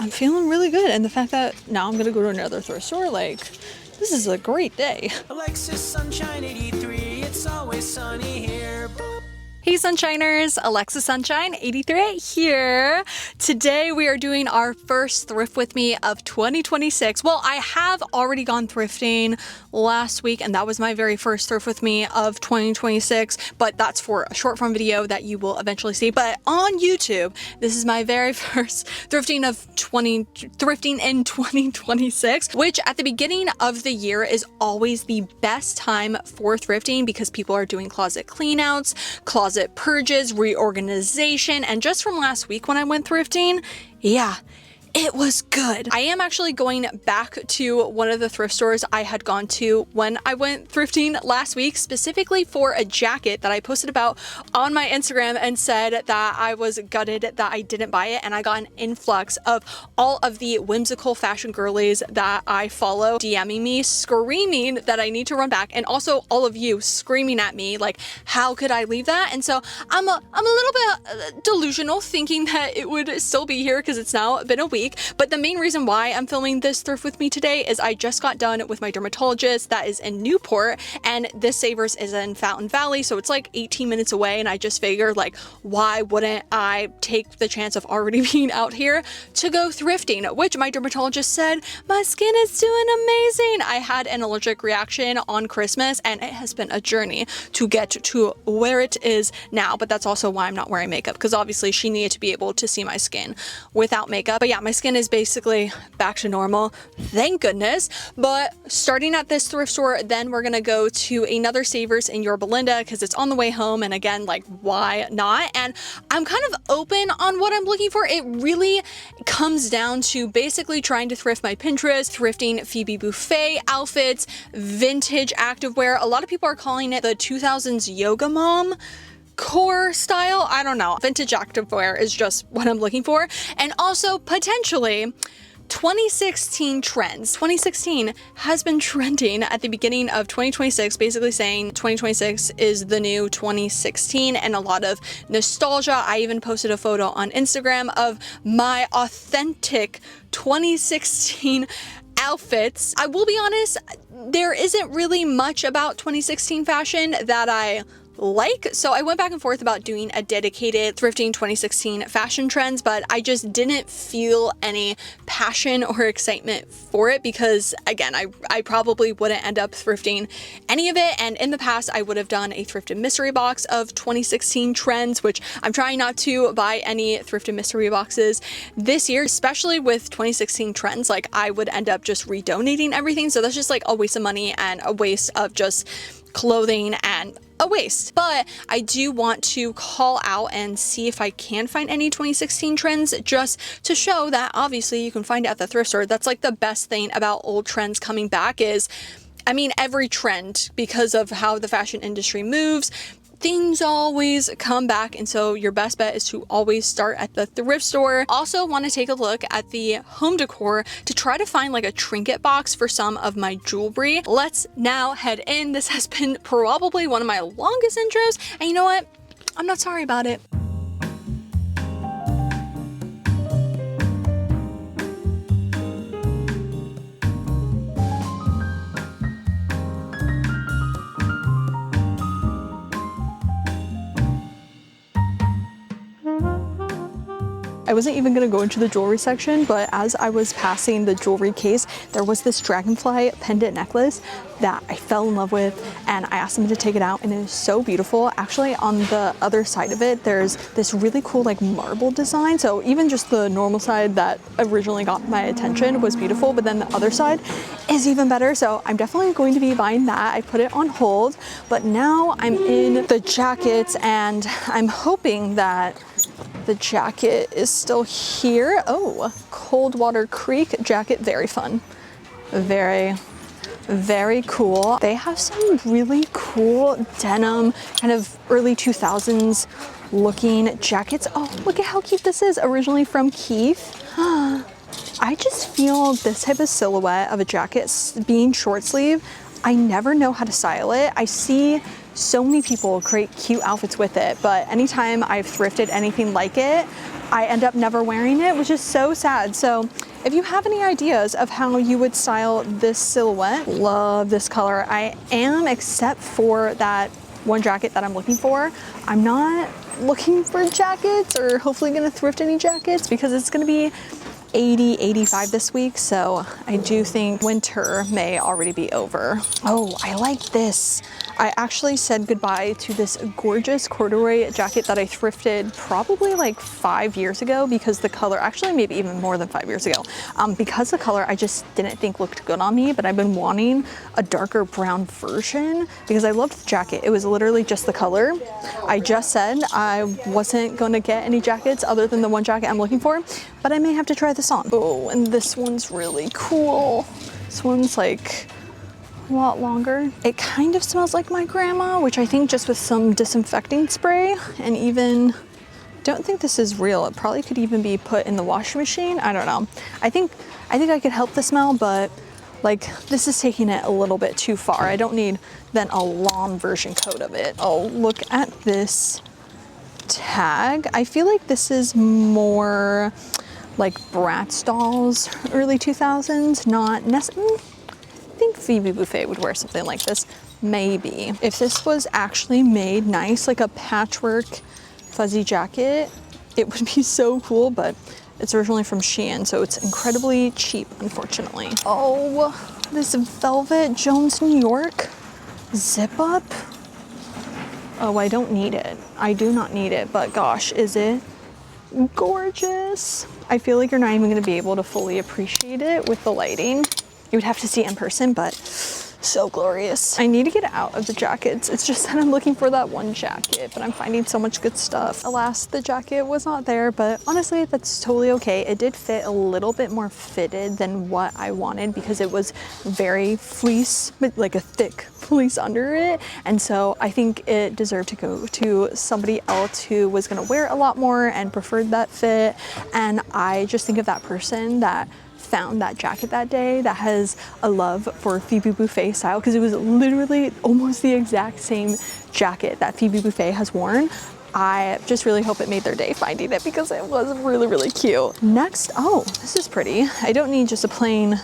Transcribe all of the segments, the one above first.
I'm feeling really good. And the fact that now I'm gonna go to another thrift store, like, this is a great day. Alexis Sunshine 83, it's always sunny here. Hey Sunshiners, Alexis Sunshine 83 here. Today we are doing our first thrift with me of 2026. Well, I have already gone thrifting last week and that was my very first thrift with me of 2026, but that's for a short form video that you will eventually see. But on YouTube, this is my very first thrifting in 2026, which at the beginning of the year is always the best time for thrifting because people are doing closet cleanouts, closet purges, reorganization, and just from last week when I went thrifting, yeah, it was good. I am actually going back to one of the thrift stores I had gone to when I went thrifting last week, specifically for a jacket that I posted about on my Instagram and said that I was gutted that I didn't buy it, and I got an influx of all of the whimsical fashion girlies that I follow DMing me screaming that I need to run back, and also all of you screaming at me like, how could I leave that? And so I'm a little bit delusional thinking that it would still be here because it's now been a week. But the main reason why I'm filming this thrift with me today is I just got done with my dermatologist that is in Newport, and this Savers is in Fountain Valley, so it's like 18 minutes away, and I just figured, like, why wouldn't I take the chance of already being out here to go thrifting, which my dermatologist said my skin is doing amazing. I had an allergic reaction on Christmas and it has been a journey to get to where it is now, but that's also why I'm not wearing makeup, because obviously she needed to be able to see my skin without makeup. But yeah, my skin is basically back to normal, thank goodness. But starting at this thrift store, then we're gonna go to another Savers in Yorba Linda because it's on the way home, and again, like, why not? And I'm kind of open on what I'm looking for. It really comes down to basically trying to thrift my Pinterest, thrifting Phoebe Buffay outfits, vintage activewear. A lot of people are calling it the 2000s yoga mom core style. I don't know. Vintage activewear is just what I'm looking for. And also potentially 2016 trends. 2016 has been trending at the beginning of 2026, basically saying 2026 is the new 2016 and a lot of nostalgia. I even posted a photo on Instagram of my authentic 2016 outfits. I will be honest, there isn't really much about 2016 fashion that I like, so I went back and forth about doing a dedicated thrifting 2016 fashion trends, but I just didn't feel any passion or excitement for it because, again, I probably wouldn't end up thrifting any of it. And in the past, I would have done a thrifted mystery box of 2016 trends, which I'm trying not to buy any thrifted mystery boxes this year, especially with 2016 trends. Like, I would end up just redonating everything, so that's just like a waste of money and a waste of just clothing and a waste. But I do want to call out and see if I can find any 2016 trends, just to show that obviously you can find it at the thrift store. That's like the best thing about old trends coming back is, I mean, every trend, because of how the fashion industry moves, things always come back, and so your best bet is to always start at the thrift store. Also want to take a look at the home decor to try to find like a trinket box for some of my jewelry. Let's now head in. This has been probably one of my longest intros, and you know what? I'm not sorry about it. I wasn't even gonna go into the jewelry section, but as I was passing the jewelry case, there was this dragonfly pendant necklace that I fell in love with, and I asked them to take it out, and it is so beautiful. Actually, on the other side of it, there's this really cool like marble design. So even just the normal side that originally got my attention was beautiful, but then the other side is even better. So I'm definitely going to be buying that. I put it on hold, but now I'm in the jackets, and I'm hoping that the jacket is still here. Oh, Coldwater Creek jacket, very fun. Very cool. They have some really cool denim, kind of early 2000s looking jackets. Oh, look at how cute this is, originally from Keith. I just feel this type of silhouette of a jacket being short sleeve, I never know how to style it. I see so many people create cute outfits with it, but anytime I've thrifted anything like it, I end up never wearing it, which is so sad. So if you have any ideas of how you would style this silhouette, love this color. I am, except for that one jacket that I'm looking for. I'm not looking for jackets or hopefully gonna thrift any jackets because it's gonna be 80, 85 this week. So I do think winter may already be over. Oh, I like this. I actually said goodbye to this gorgeous corduroy jacket that I thrifted probably like 5 years ago because the color, actually maybe even more than 5 years ago, because the color I just didn't think looked good on me, but I've been wanting a darker brown version because I loved the jacket. It was literally just the color. I just said I wasn't gonna get any jackets other than the one jacket I'm looking for, but I may have to try this on. Oh, and this one's really cool. This one's like a lot longer. It kind of smells like my grandma, which I think just with some disinfecting spray, and even don't think this is real. It probably could even be put in the washing machine. I don't know. I think I could help the smell, but like this is taking it a little bit too far. I don't need then a long version coat of it. Oh, look at this tag. I feel like this is more like Bratz dolls, early 2000s, not necessarily. I think Phoebe Buffay would wear something like this, maybe. If this was actually made nice, like a patchwork fuzzy jacket, it would be so cool, but it's originally from Shein, so it's incredibly cheap, unfortunately. Oh, this velvet Jones New York zip up. Oh, I don't need it. I do not need it, but gosh, is it gorgeous. I feel like you're not even gonna be able to fully appreciate it with the lighting. You would have to see it in person, but so glorious. I need to get out of the jackets. It's just that I'm looking for that one jacket, but I'm finding so much good stuff. Alas, the jacket was not there, but honestly, that's totally okay. It did fit a little bit more fitted than what I wanted because it was very fleece, but like a thick fleece under it. And so I think it deserved to go to somebody else who was gonna wear it a lot more and preferred that fit. And I just think of that person that found that jacket that day that has a love for Phoebe Buffay style, because it was literally almost the exact same jacket that Phoebe Buffay has worn. I just really hope it made their day finding it because it was really, really cute. Next, oh, this is pretty. I don't need just a plain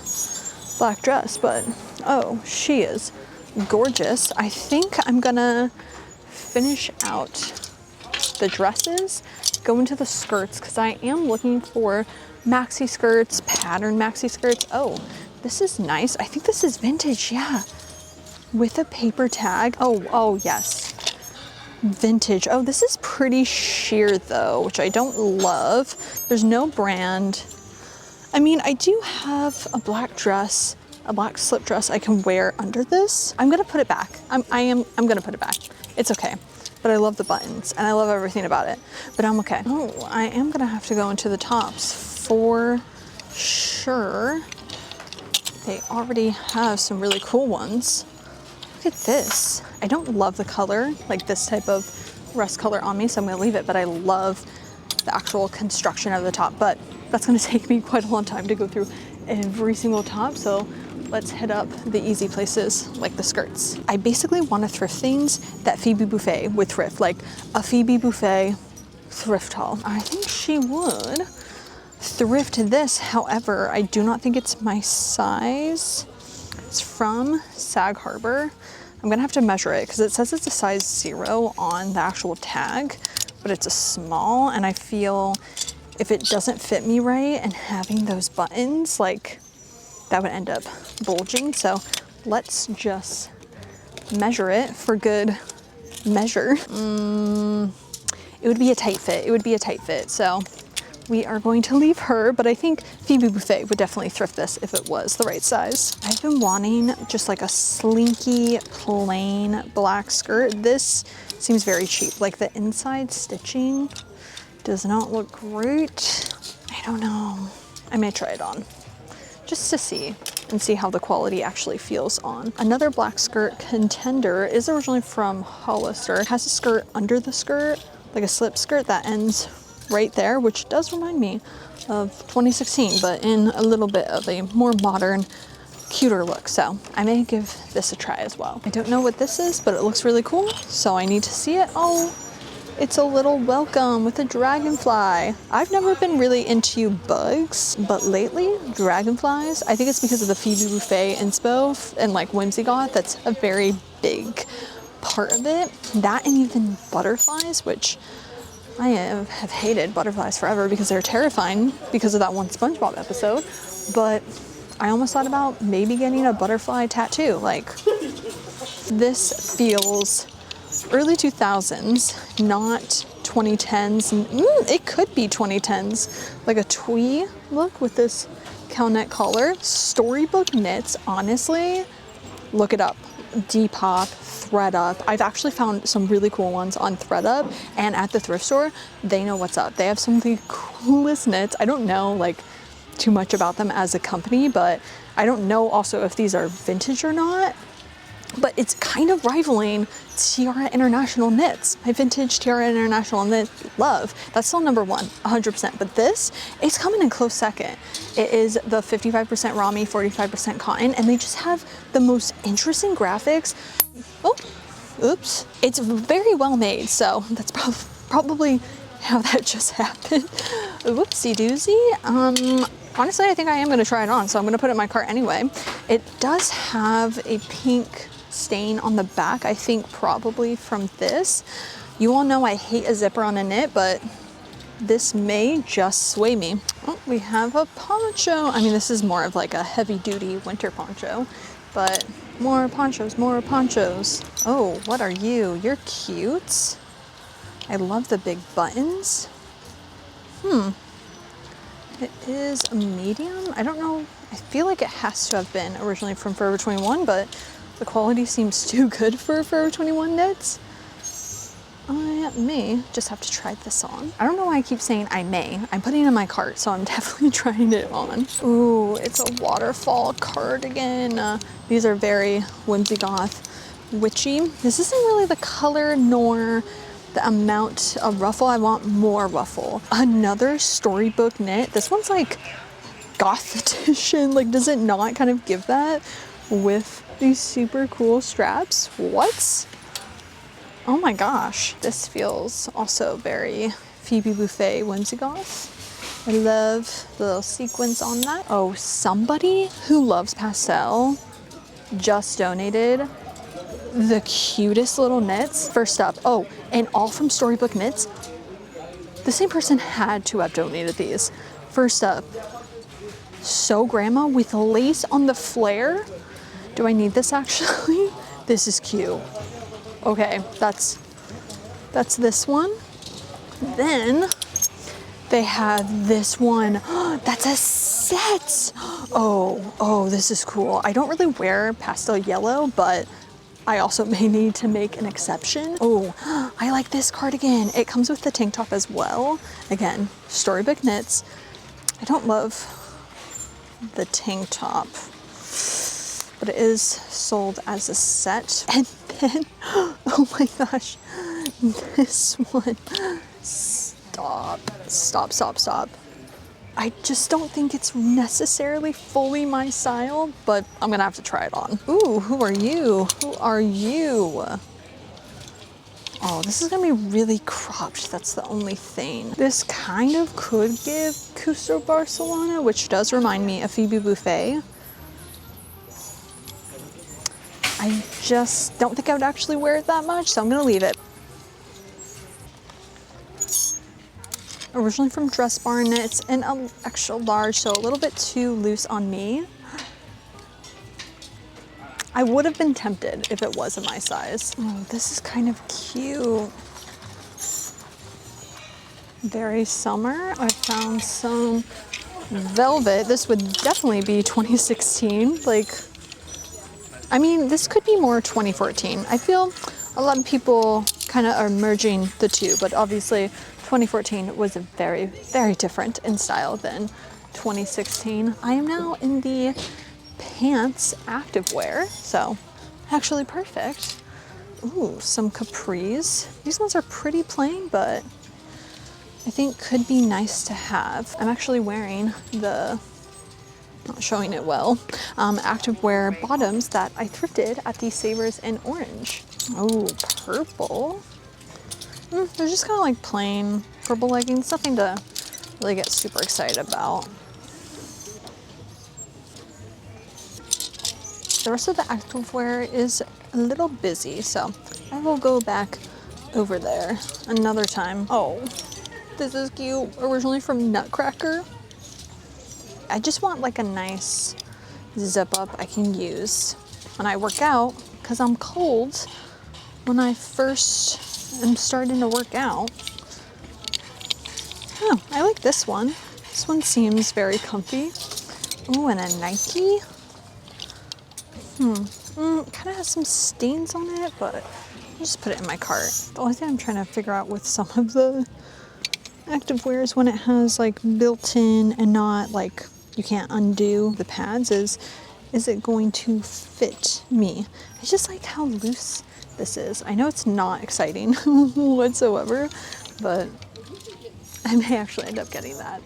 black dress, but oh, she is gorgeous. I think I'm gonna finish out the dresses, go into the skirts, because I am looking for maxi skirts, pattern maxi skirts. Oh, this is nice. I think this is vintage, yeah. With a paper tag. Oh yes. Vintage. Oh, this is pretty sheer though, which I don't love. There's no brand. I mean, I do have a black dress, a black slip dress I can wear under this. I'm gonna put it back. I'm gonna put it back. It's okay. But I love the buttons and I love everything about it, but I'm okay. Oh, I am gonna have to go into the tops for sure. They already have some really cool ones. Look at this. I don't love the color, like this type of rust color on me, so I'm gonna leave it, but I love the actual construction of the top, but that's gonna take me quite a long time to go through every single top, so let's hit up the easy places like the skirts. I basically want to thrift things that Phoebe Buffay would thrift, like a Phoebe Buffay thrift haul. I think she would thrift this. However, I do not think it's my size. It's from Sag Harbor. I'm gonna have to measure it because it says it's a size 0 on the actual tag, but it's a small, and I feel if it doesn't fit me right and having those buttons, like that would end up bulging. So let's just measure it for good measure. It would be a tight fit. It would be a tight fit. So we are going to leave her, but I think Phoebe Buffay would definitely thrift this if it was the right size. I've been wanting just like a slinky, plain black skirt. This seems very cheap. Like the inside stitching does not look great. I don't know. I may try it on just to see and see how the quality actually feels on. Another black skirt contender is originally from Hollister. It has a skirt under the skirt, like a slip skirt that ends right there, which does remind me of 2016, but in a little bit of a more modern, cuter look. So I may give this a try as well. I don't know what this is, but it looks really cool, so I need to see it. Oh, It's a little welcome with a dragonfly. I've never been really into bugs, but lately, dragonflies, I think it's because of the Phoebe Buffay inspo and like whimsy goth, that's a very big part of it. That and even butterflies, which I have hated butterflies forever because they're terrifying because of that one SpongeBob episode. But I almost thought about maybe getting a butterfly tattoo. Like, this feels early 2000s, not 2010s. It could be 2010s. Like a twee look with this cow neck collar. Storybook knits, honestly, look it up. Depop, ThreadUp. I've actually found some really cool ones on ThreadUp and at the thrift store. They know what's up. They have some of the coolest knits. I don't know like too much about them as a company, but I don't know also if these are vintage or not. But it's kind of rivaling Tiara International knits. My vintage Tiara International knit love. That's still number one, 100%. But this, it's coming in close second. It is the 55% Rami, 45% cotton, and they just have the most interesting graphics. Oh, oops. It's very well made, so that's probably how that just happened. Whoopsie doozy. Honestly, I think I am gonna try it on, so I'm gonna put it in my cart anyway. It does have a pink stain on the back, I think probably from this. You all know I hate a zipper on a knit, but this may just sway me. Oh, we have a poncho. I mean, this is more of like a heavy duty winter poncho, but more ponchos, more ponchos. Oh, what are you? You're cute. I love the big buttons. It is a medium. I don't know. I feel like it has to have been originally from Forever 21, but the quality seems too good for Forever 21 knits. I may just have to try this on. I don't know why I keep saying I may. I'm putting it in my cart, so I'm definitely trying it on. Ooh, it's a waterfall cardigan. These are very whimsy goth, witchy. This isn't really the color nor the amount of ruffle. I want more ruffle. Another storybook knit. This one's like goth edition. Like, does it not kind of give that with these super cool straps? What? Oh my gosh. This feels also very Phoebe Buffay whimsy goth. I love the little sequins on that. Oh, somebody who loves pastel just donated the cutest little knits. First up, oh, and all from Storybook Knits. The same person had to have donated these. First up, So Grandma with lace on the flare. Do I need this actually? This is cute. Okay, that's this one. Then they have this one. That's a set. Oh, this is cool. I don't really wear pastel yellow, but I also may need to make an exception. Oh, I like this cardigan. It comes with the tank top as well. Again, Storybook Knits. I don't love the tank top, but it is sold as a set. And then, oh my gosh, this one. Stop. I just don't think it's necessarily fully my style, but I'm gonna have to try it on. Ooh, who are you? Who are you? Oh, this is gonna be really cropped. That's the only thing. This kind of could give Custo Barcelona, which does remind me of Phoebe Buffay. I just don't think I would actually wear it that much, so I'm gonna leave it. Originally from Dress Barn Knits in an extra large, so a little bit too loose on me. I would have been tempted if it wasn't my size. Oh, this is kind of cute. Very summer. I found some velvet. This would definitely be 2016. Like, I mean, this could be more 2014. I feel a lot of people kind of are merging the two, but obviously 2014 was very, very different in style than 2016. I am now in the pants activewear, so actually perfect. Ooh, some capris. These ones are pretty plain, but I think could be nice to have. I'm actually wearing the, not showing it well, activewear bottoms that I thrifted at the Savers in Orange. Oh, purple. They're just kind of like plain purple leggings, nothing to really get super excited about. The rest of the activewear is a little busy, so I will go back over there another time. Oh, this is cute. Originally from Nutcracker. I just want like a nice zip up I can use when I work out, because I'm cold when I first am starting to work out. Oh, I like this one. This one seems very comfy. Ooh, and a Nike. Kind of has some stains on it, but I'll just put it in my cart. The only thing I'm trying to figure out with some of the activewear is when it has like built-in and not like you can't undo the pads, is it going to fit me? I just like how loose this is. I know it's not exciting whatsoever, but I may actually end up getting that.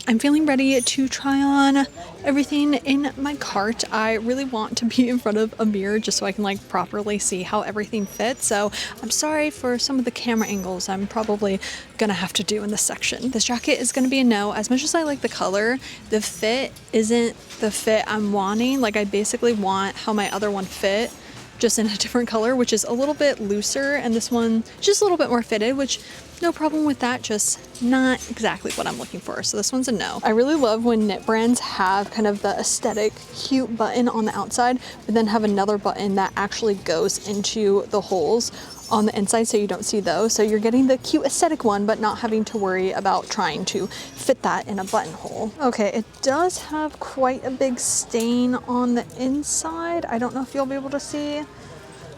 I'm feeling ready to try on everything in my cart. I really want to be in front of a mirror just so I can like properly see how everything fits. So I'm sorry for some of the camera angles I'm probably gonna have to do in this section. This jacket is gonna be a no. As much as I like the color, the fit isn't the fit I'm wanting. Like I basically want how my other one fit, just in a different color, which is a little bit looser, and this one just a little bit more fitted, which no problem with that, just not exactly what I'm looking for. So this one's a no. I really love when knit brands have kind of the aesthetic cute button on the outside, but then have another button that actually goes into the holes on the inside so you don't see those. So you're getting the cute aesthetic one, but not having to worry about trying to fit that in a buttonhole. Okay, it does have quite a big stain on the inside. I don't know if you'll be able to see,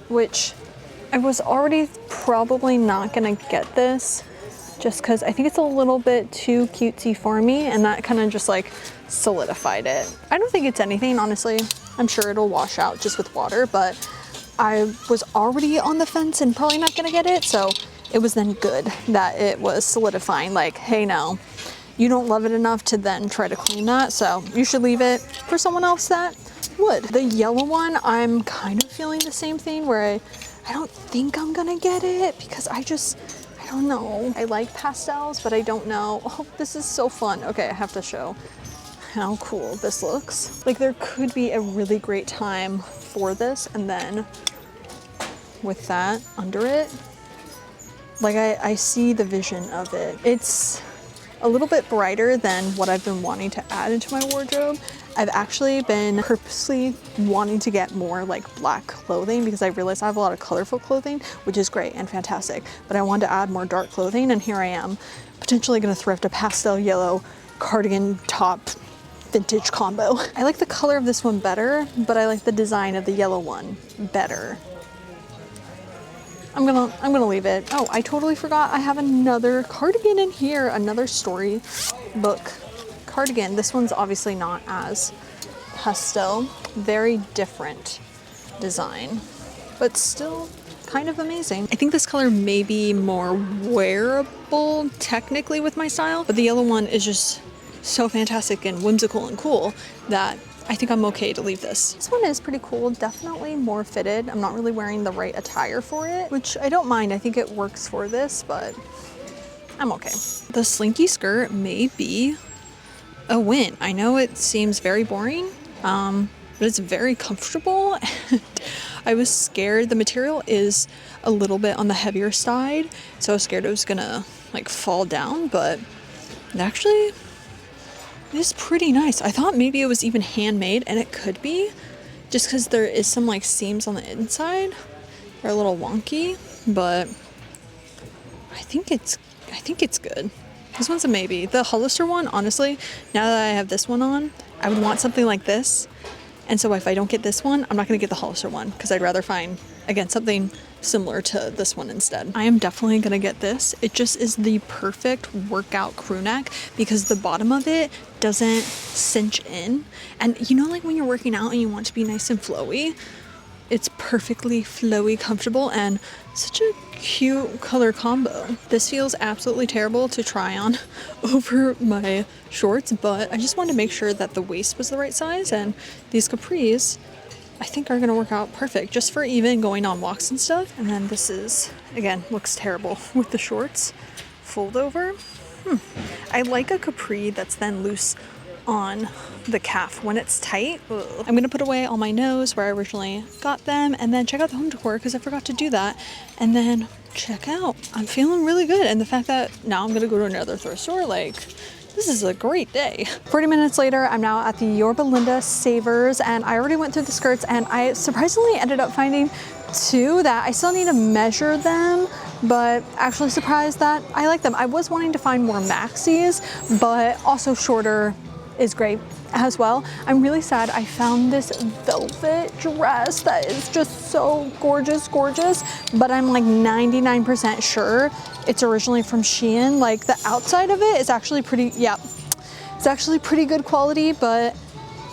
which I was already probably not gonna get this just because I think it's a little bit too cutesy for me, and that kind of just like solidified it. I don't think it's anything, honestly. I'm sure it'll wash out just with water, but I was already on the fence and probably not gonna get it, so it was then good that it was solidifying, like, hey, no, you don't love it enough to then try to clean that, so you should leave it for someone else that would. The yellow one, I'm kind of feeling the same thing where I don't think I'm gonna get it because I don't know. I like pastels, but I don't know. Oh, this is so fun. Okay, I have to show how cool this looks. Like there could be a really great time for this, and then with that under it, like I see the vision of it. It's a little bit brighter than what I've been wanting to add into my wardrobe. I've actually been purposely wanting to get more like black clothing because I realized I have a lot of colorful clothing, which is great and fantastic, but I wanted to add more dark clothing, and here I am potentially gonna thrift a pastel yellow cardigan top vintage combo. I like the color of this one better, but I like the design of the yellow one better. I'm gonna leave it. Oh, I totally forgot I have another cardigan in here, another storybook cardigan. This one's obviously not as pastel, very different design, but still kind of amazing. I think this color may be more wearable technically with my style, but the yellow one is just so fantastic and whimsical and cool that I think I'm okay to leave this. This one is pretty cool, definitely more fitted. I'm not really wearing the right attire for it, which I don't mind. I think it works for this, but I'm okay. The slinky skirt may be a win. I know it seems very boring, but it's very comfortable. And I was scared. The material is a little bit on the heavier side, so I was scared it was gonna like fall down, but it actually is pretty nice. I thought maybe it was even handmade, and it could be, just because there is some like seams on the inside. They're a little wonky, but I think it's good. This one's a maybe. The Hollister one, honestly, now that I have this one on, I would want something like this. And so if I don't get this one, I'm not gonna get the Hollister one because I'd rather find, again, something similar to this one instead. I am definitely gonna get this. It just is the perfect workout crew neck because the bottom of it doesn't cinch in. And you know, like when you're working out and you want to be nice and flowy, it's perfectly flowy, comfortable, and such a cute color combo. This feels absolutely terrible to try on over my shorts, but I just wanted to make sure that the waist was the right size, and these capris I think are gonna work out perfect just for even going on walks and stuff. And then this is, again, looks terrible with the shorts. Fold over. I like a capri that's then loose on the calf. When it's tight, ugh. I'm gonna put away all my nose where I originally got them and then check out the home decor because I forgot to do that. And then check out. I'm feeling really good. And the fact that now I'm gonna go to another thrift store, like, this is a great day. 40 minutes later, I'm now at the Yorba Linda Savers and I already went through the skirts and I surprisingly ended up finding two that I still need to measure them, but actually surprised that I like them. I was wanting to find more maxis, but also shorter is great as well. I'm really sad I found this velvet dress that is just so gorgeous, but I'm like 99% sure it's originally from Shein. Like the outside of it is actually pretty, it's actually pretty good quality, but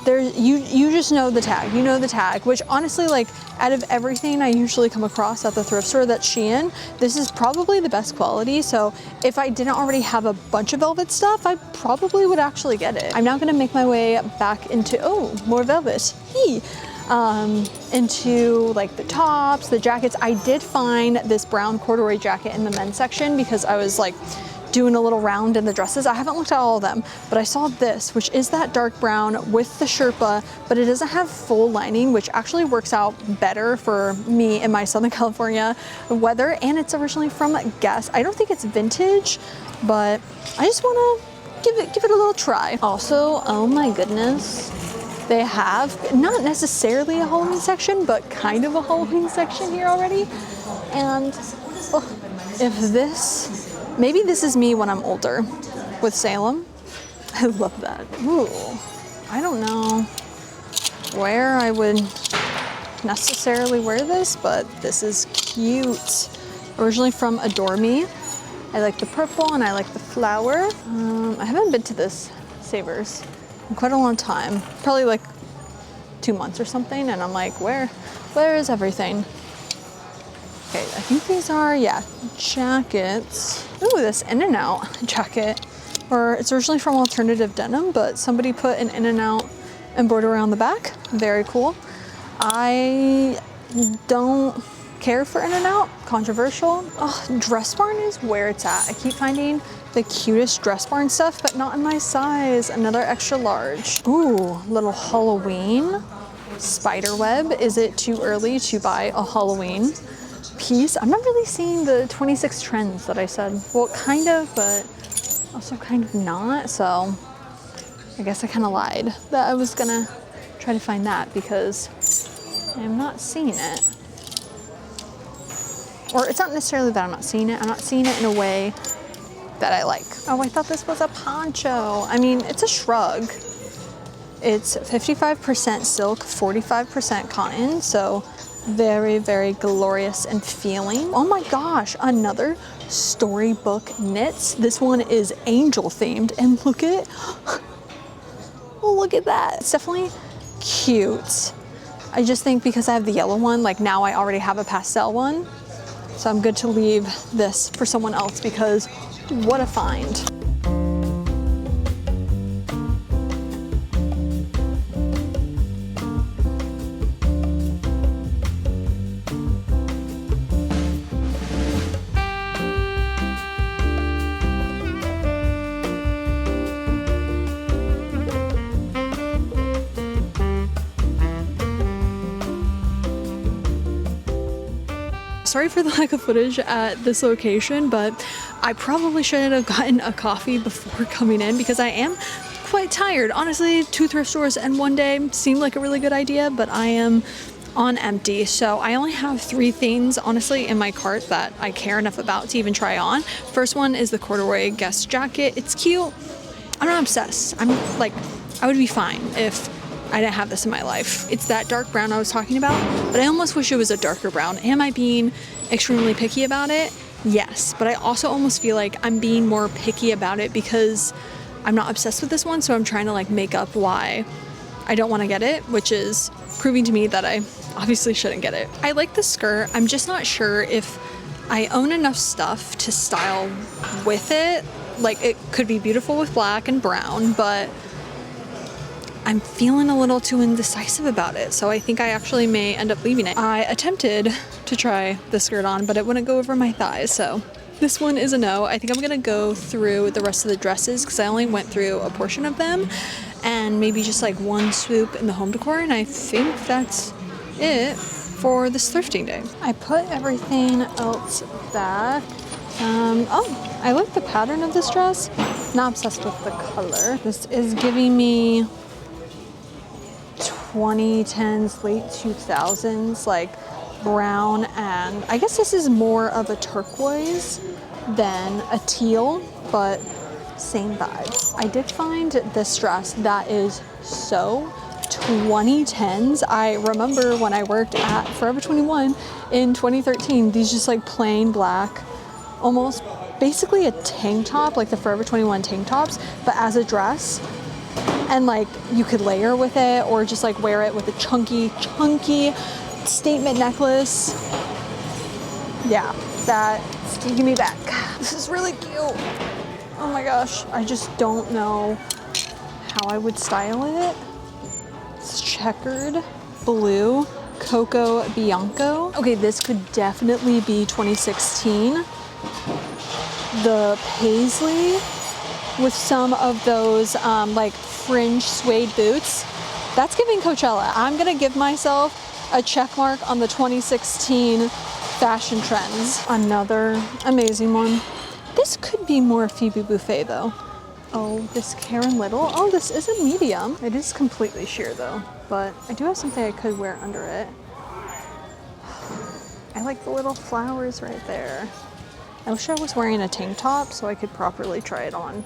there's, you just know the tag, which honestly, like out of everything I usually come across at the thrift store that's Shein, this is probably the best quality. So if I didn't already have a bunch of velvet stuff, I probably would actually get it. I'm now gonna make my way back into, oh, more velvet, into like the tops, the jackets. I did find this brown corduroy jacket in the men's section because I was like, doing a little round in the dresses. I haven't looked at all of them, but I saw this, which is that dark brown with the Sherpa, but it doesn't have full lining, which actually works out better for me in my Southern California weather. And it's originally from Guess. I don't think it's vintage, but I just want to give it a little try. Also, oh my goodness, they have not necessarily a Halloween section, but kind of a Halloween section here already. And if this, maybe this is me when I'm older with Salem. I love that. Ooh, I don't know where I would necessarily wear this, but this is cute. Originally from Adore Me. I like the purple and I like the flower. I haven't been to this Savers in quite a long time, probably like 2 months or something, and I'm like, where is everything? Okay, I think these are, jackets. Ooh, this In-N-Out jacket. Or it's originally from Alternative Denim, but somebody put an In-N-Out embroidery on the back. Very cool. I don't care for In-N-Out. Controversial. Oh, Dress Barn is where it's at. I keep finding the cutest Dress Barn stuff, but not in my size. Another extra large. Ooh, little Halloween spider web. Is it too early to buy a Halloween piece? I'm not really seeing the 26 trends that I said. Well, kind of, but also kind of not. So I guess I kind of lied that I was gonna try to find that because I'm not seeing it. Or it's not necessarily that I'm not seeing it. I'm not seeing it in a way that I like. Oh, I thought this was a poncho. I mean, it's a shrug. It's 55% silk, 45% cotton. So very, very glorious and feeling. Oh my gosh, another storybook knits. This one is angel themed and look at that. It's definitely cute. I just think because I have the yellow one, like now I already have a pastel one. So I'm good to leave this for someone else because what a find. Sorry for the lack of footage at this location, but I probably shouldn't have gotten a coffee before coming in because I am quite tired. Honestly, 2 thrift stores in one day seemed like a really good idea, but I am on empty. So I only have 3 things, honestly, in my cart that I care enough about to even try on. First one is the corduroy Guess jacket. It's cute. I'm not obsessed. I'm like, I would be fine if I didn't have this in my life. It's that dark brown I was talking about, but I almost wish it was a darker brown. Am I being extremely picky about it? Yes, but I also almost feel like I'm being more picky about it because I'm not obsessed with this one, so I'm trying to like make up why I don't want to get it, which is proving to me that I obviously shouldn't get it. I like the skirt. I'm just not sure if I own enough stuff to style with it. Like it could be beautiful with black and brown, but I'm feeling a little too indecisive about it. So I think I actually may end up leaving it. I attempted to try the skirt on, but it wouldn't go over my thighs. So this one is a no. I think I'm gonna go through the rest of the dresses because I only went through a portion of them and maybe just like one swoop in the home decor. And I think that's it for this thrifting day. I put everything else back. Oh, I like the pattern of this dress. Not obsessed with the color. This is giving me 2010s, late 2000s, like brown, and I guess this is more of a turquoise than a teal, but same vibe. I did find this dress that is so 2010s. I remember when I worked at Forever 21 in 2013, these just like plain black, almost basically a tank top, like the Forever 21 tank tops, but as a dress. And like you could layer with it or just like wear it with a chunky statement necklace. Yeah, that's taking me back. This is really cute. Oh my gosh, I just don't know how I would style it. It's checkered blue, Coco Bianco. Okay, this could definitely be 2016. The paisley with some of those like fringe suede boots. That's giving Coachella. I'm gonna give myself a check mark on the 2016 fashion trends. Another amazing one. This could be more Phoebe Buffay though. Oh, this Karen Little. Oh, this is a medium. It is completely sheer though, but I do have something I could wear under it. I like the little flowers right there. I wish I was wearing a tank top so I could properly try it on.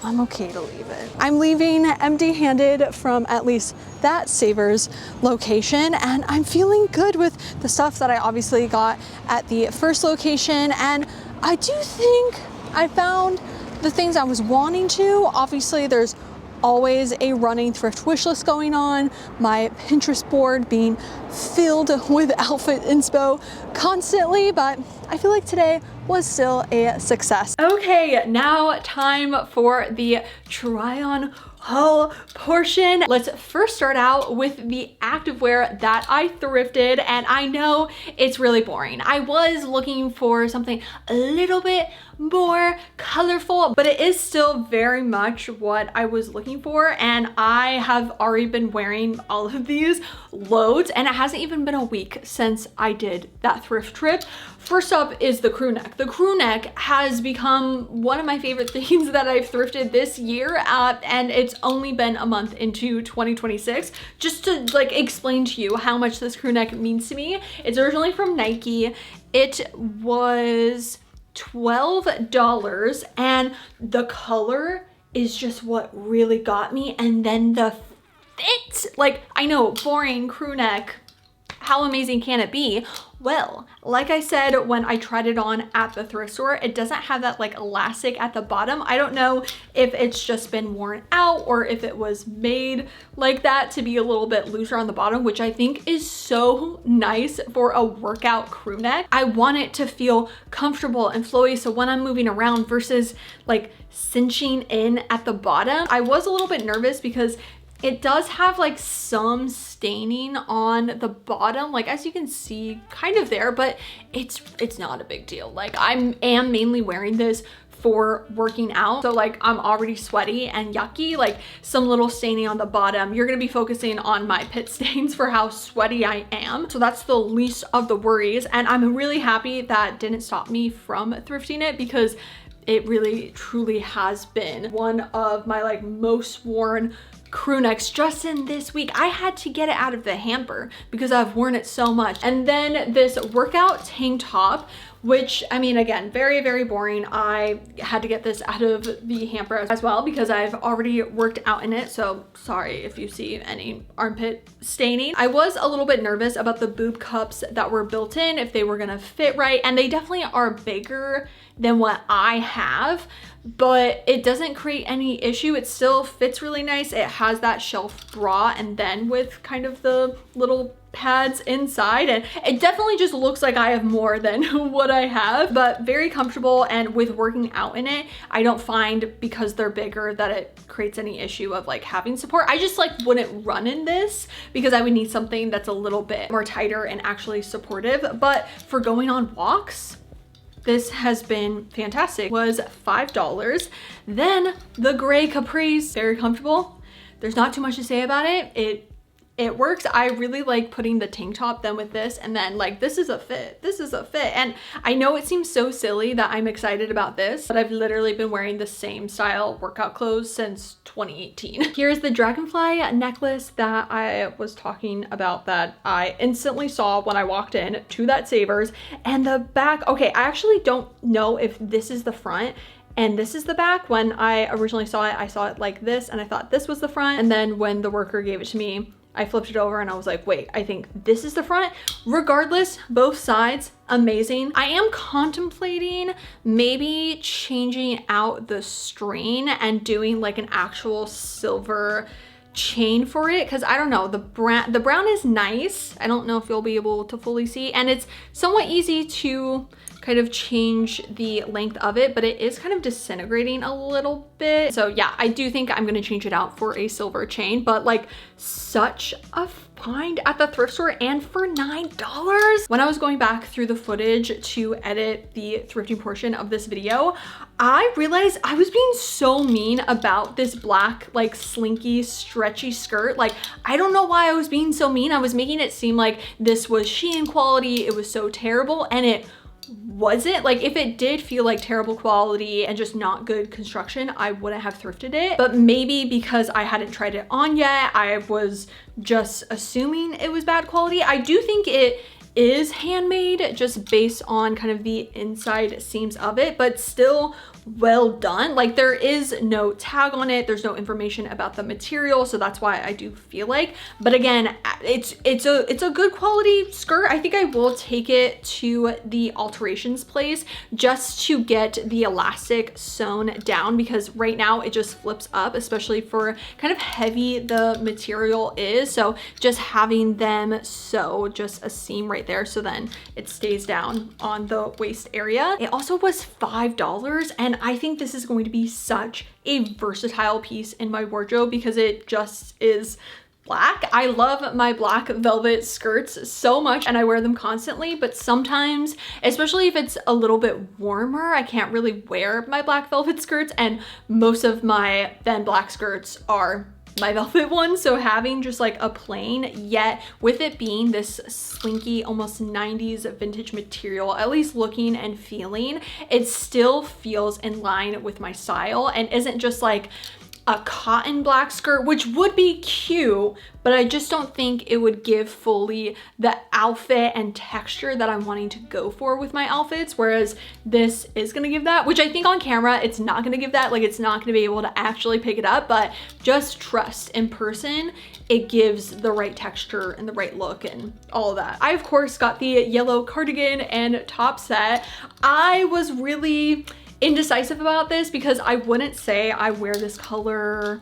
I'm okay to leave it. I'm leaving empty-handed from at least that Savers location, and I'm feeling good with the stuff that I obviously got at the first location, and I do think I found the things I was wanting to. Obviously, there's always a running thrift wish list going on, my Pinterest board being filled with outfit inspo constantly, but I feel like today was still a success. Okay, now time for the try on haul portion. Let's first start out with the activewear that I thrifted, and I know it's really boring. I was looking for something a little bit more colorful, but it is still very much what I was looking for, and I have already been wearing all of these loads, and it hasn't even been a week since I did that thrift trip. First up is the crew neck. The crew neck has become one of my favorite things that I've thrifted this year, and it's only been a month into 2026. Just to like explain to you how much this crew neck means to me. It's originally from Nike. It was $12, and the color is just what really got me, and then the fit. Like, I know, boring crew neck, how amazing can it be? Well, like I said, when I tried it on at the thrift store, it doesn't have that like elastic at the bottom. I don't know if it's just been worn out or if it was made like that to be a little bit looser on the bottom, which I think is so nice for a workout crew neck. I want it to feel comfortable and flowy, so when I'm moving around versus like cinching in at the bottom. I was a little bit nervous because it does have like some staining on the bottom, like as you can see kind of there, but it's not a big deal. Like I am mainly wearing this for working out, so like I'm already sweaty and yucky, like some little staining on the bottom. You're gonna be focusing on my pit stains for how sweaty I am, so that's the least of the worries, and I'm really happy that didn't stop me from thrifting it, because it really truly has been one of my like most worn crew necks just in this week. I had to get it out of the hamper because I've worn it so much. And then this workout tank top, which, I mean, again, very, very boring. I had to get this out of the hamper as well because I've already worked out in it. So sorry if you see any armpit staining. I was a little bit nervous about the boob cups that were built in, if they were gonna fit right. And they definitely are bigger than what I have, but it doesn't create any issue. It still fits really nice. It has that shelf bra, and then with kind of the little pads inside, and it definitely just looks like I have more than what I have, but very comfortable. And with working out in it, I don't find, because they're bigger, that it creates any issue of like having support. I just like wouldn't run in this because I would need something that's a little bit more tighter and actually supportive. But for going on walks, this has been fantastic. It was $5. Then the gray capris, very comfortable. There's not too much to say about it. It works. I really like putting the tank top then with this, and then like this is a fit. This is a fit. And I know it seems so silly that I'm excited about this, but I've literally been wearing the same style workout clothes since 2018. Here's the dragonfly necklace that I was talking about that I instantly saw when I walked in to that Savers. And the back, okay, I actually don't know if this is the front and this is the back. When I originally saw it, I saw it like this and I thought this was the front. And then when the worker gave it to me, I flipped it over and I was like, wait, I think this is the front. Regardless, both sides, amazing. I am contemplating maybe changing out the strain and doing like an actual silver chain for it, because I don't know, the brown is nice. I don't know if you'll be able to fully see, and it's somewhat easy to kind of change the length of it, but it is kind of disintegrating a little bit. So yeah, I do think I'm gonna change it out for a silver chain, but like such a find at the thrift store and for $9. When I was going back through the footage to edit the thrifting portion of this video, I realized I was being so mean about this black, like slinky, stretchy skirt. Like, I don't know why I was being so mean. I was making it seem like this was Shein quality. It was so terrible, and it wasn't. Like, if it did feel like terrible quality and just not good construction, I wouldn't have thrifted it. But maybe because I hadn't tried it on yet, I was just assuming it was bad quality. I do think it is handmade just based on kind of the inside seams of it, but still well done. Like, there is no tag on it, there's no information about the material, so that's why I do feel like. But again, it's a good quality skirt. I think I will take it to the alterations place just to get the elastic sewn down, because right now it just flips up, especially for kind of heavy the material is. So just having them sew just a seam right there, so then it stays down on the waist area. It also was $5, and I think this is going to be such a versatile piece in my wardrobe because it just is black. I love my black velvet skirts so much and I wear them constantly, but sometimes, especially if it's a little bit warmer, I can't really wear my black velvet skirts, and most of my then black skirts are my velvet one. So having just like a plain, yet with it being this slinky, almost 90s vintage material, at least looking and feeling, it still feels in line with my style and isn't just like a cotton black skirt, which would be cute, but I just don't think it would give fully the outfit and texture that I'm wanting to go for with my outfits, whereas this is gonna give that, which I think on camera it's not gonna give that. Like, it's not gonna be able to actually pick it up, but just trust in person it gives the right texture and the right look and all of that. I of course got the yellow cardigan and top set. I was really indecisive about this because I wouldn't say I wear this color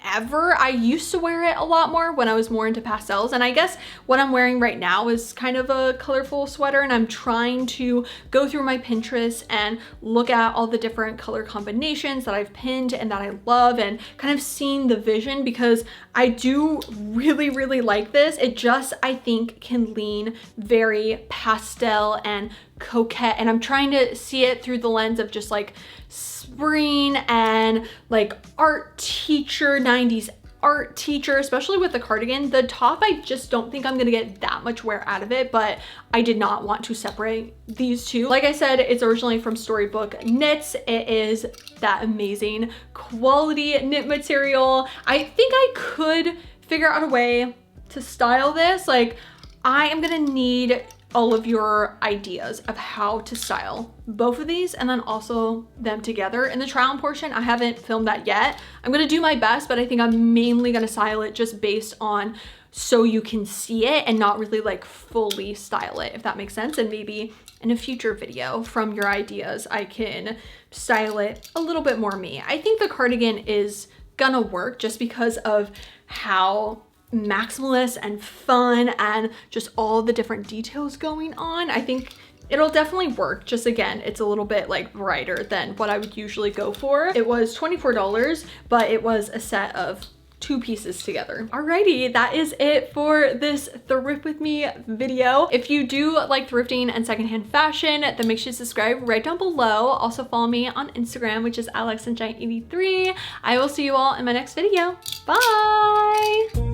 ever. I used to wear it a lot more when I was more into pastels, and I guess what I'm wearing right now is kind of a colorful sweater, and I'm trying to go through my Pinterest and look at all the different color combinations that I've pinned and that I love, and kind of seeing the vision, because I do really like this. It just, I think, can lean very pastel and coquette, and I'm trying to see it through the lens of just like spring and like art teacher, 90s art teacher, especially with the cardigan. The top, I just don't think I'm gonna get that much wear out of it, but I did not want to separate these two. Like I said, it's originally from Storybook Knits. It is that amazing quality knit material. I think I could figure out a way to style this. Like, I am gonna need all of your ideas of how to style both of these, and then also them together in the try on portion. I haven't filmed that yet. I'm gonna do my best, but I think I'm mainly gonna style it just based on so you can see it and not really like fully style it, if that makes sense. And maybe in a future video from your ideas, I can style it a little bit more me. I think the cardigan is gonna work just because of how maximalist and fun and just all the different details going on, I think it'll definitely work. Just again, it's a little bit like brighter than what I would usually go for. It was $24, but it was a set of 2 pieces together. Alrighty, that is it for this thrift with me video. If you do like thrifting and secondhand fashion, then make sure to subscribe right down below. Also follow me on Instagram, which is alexsunshine83. I will see you all in my next video. Bye!